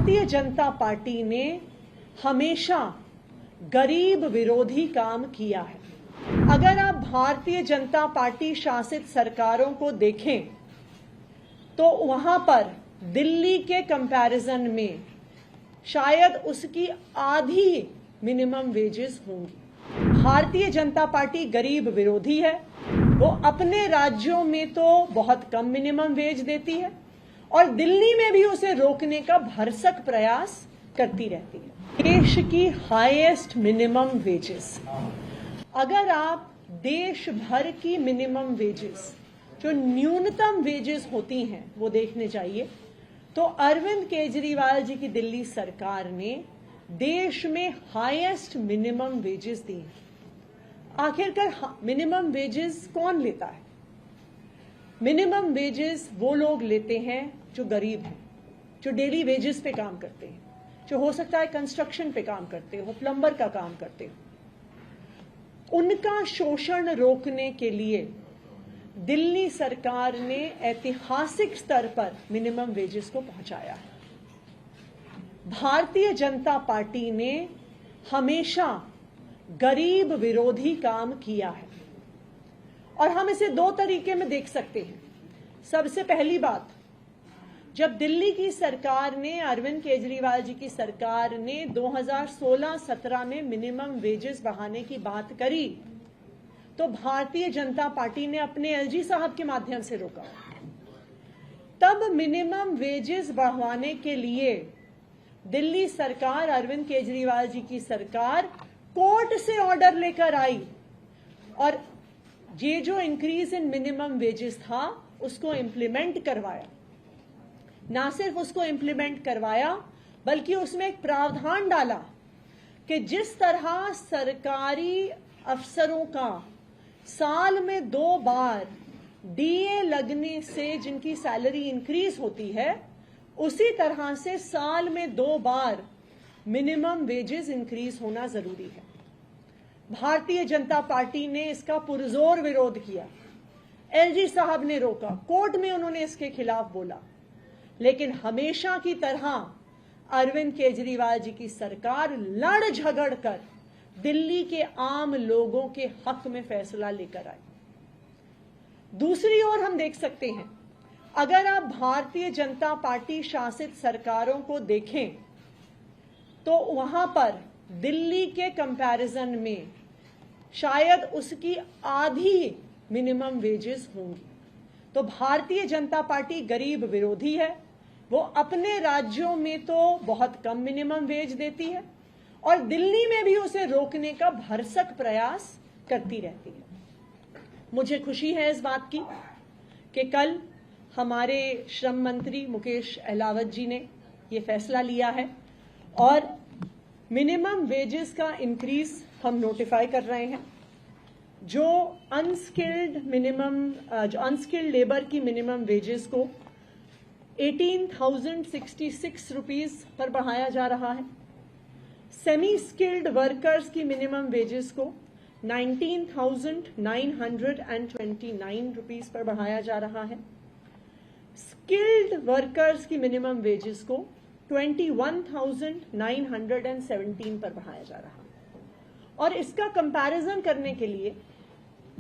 Bharatiya Janata party ने हमेशा गरीब विरोधी काम किया है। अगर आप भारतीय जनता पार्टी शासित सरकारों को देखें तो वहां पर दिल्ली के कंपैरिजन में शायद उसकी आधी मिनिमम वेजेस होंगी। भारतीय जनता पार्टी गरीब विरोधी है। वो अपने राज्यों में तो बहुत कम मिनिमम वेज देती है और दिल्ली में भी उसे रोकने का भरसक प्रयास करती रहती है। देश की हाईएस्ट मिनिमम वेजेस, अगर आप देश भर की मिनिमम वेजेस जो न्यूनतम वेजेस होती हैं वो देखने जाइए तो अरविंद केजरीवाल जी की दिल्ली सरकार ने देश में हाईएस्ट मिनिमम वेजेस दी हैं। आखिरकार मिनिमम वेजेस कौन लेता है? मिनिमम वेजेस वो लोग लेते हैं जो गरीब हैं, जो डेली वेजेस पे काम करते हैं, जो हो सकता है कंस्ट्रक्शन पे काम करते हो, प्लम्बर का काम करते हो। उनका शोषण रोकने के लिए दिल्ली सरकार ने ऐतिहासिक स्तर पर मिनिमम वेजेस को पहुंचाया है। भारतीय जनता पार्टी ने हमेशा गरीब विरोधी काम किया है और हम इसे दो तरीके में देख सकते हैं। सबसे पहली बात, जब दिल्ली की सरकार ने, अरविंद केजरीवाल जी की सरकार ने 2016-17 में मिनिमम वेजेस बढ़ाने की बात करी तो भारतीय जनता पार्टी ने अपने एलजी साहब के माध्यम से रोका। तब मिनिमम वेजेस बढ़ाने के लिए दिल्ली सरकार, अरविंद केजरीवाल जी की सरकार कोर्ट से ऑर्डर लेकर आई और ये जो इंक्रीज इन मिनिमम वेजेस था उसको इंप्लीमेंट करवाया। ना सिर्फ उसको इंप्लीमेंट करवाया बल्कि उसमें एक प्रावधान डाला कि जिस तरह सरकारी अफसरों का साल में 2 बार डीए लगने से जिनकी सैलरी इंक्रीज होती है, उसी तरह से साल में 2 बार मिनिमम वेजेस इंक्रीज होना जरूरी है। भारतीय जनता पार्टी ने इसका पुरजोर विरोध किया। एलजी साहब ने रोका, कोर्ट में उन्होंने इसके खिलाफ बोला, लेकिन हमेशा की तरह अरविंद केजरीवाल जी की सरकार लड़ झगड़ कर दिल्ली के आम लोगों के हक में फैसला लेकर आई। दूसरी ओर हम देख सकते हैं, अगर आप भारतीय जनता पार्टी शासित सरकारों को देखें तो वहां पर दिल्ली के कंपैरिजन में शायद उसकी आधी मिनिमम वेजेस होंगी। तो भारतीय जनता पार्टी गरीब विरोधी है। वो अपने राज्यों में तो बहुत कम मिनिमम वेज देती है और दिल्ली में भी उसे रोकने का भरसक प्रयास करती रहती है। मुझे खुशी है इस बात की कि कल हमारे श्रम मंत्री मुकेश अहलावत जी ने ये फैसला लिया है और मिनिमम वेजेस का इंक्रीज हम नोटिफाई कर रहे हैं। जो अनस्किल्ड लेबर की मिनिमम वेजेस को 18,066 रुपीज पर बढ़ाया जा रहा है। सेमी स्किल्ड वर्कर्स की मिनिमम वेजेस को 19,929 रुपीज पर बढ़ाया जा रहा है। स्किल्ड वर्कर्स की मिनिमम वेजेस को 21,917 पर बढ़ाया जा रहा है। और इसका कंपैरिजन करने के लिए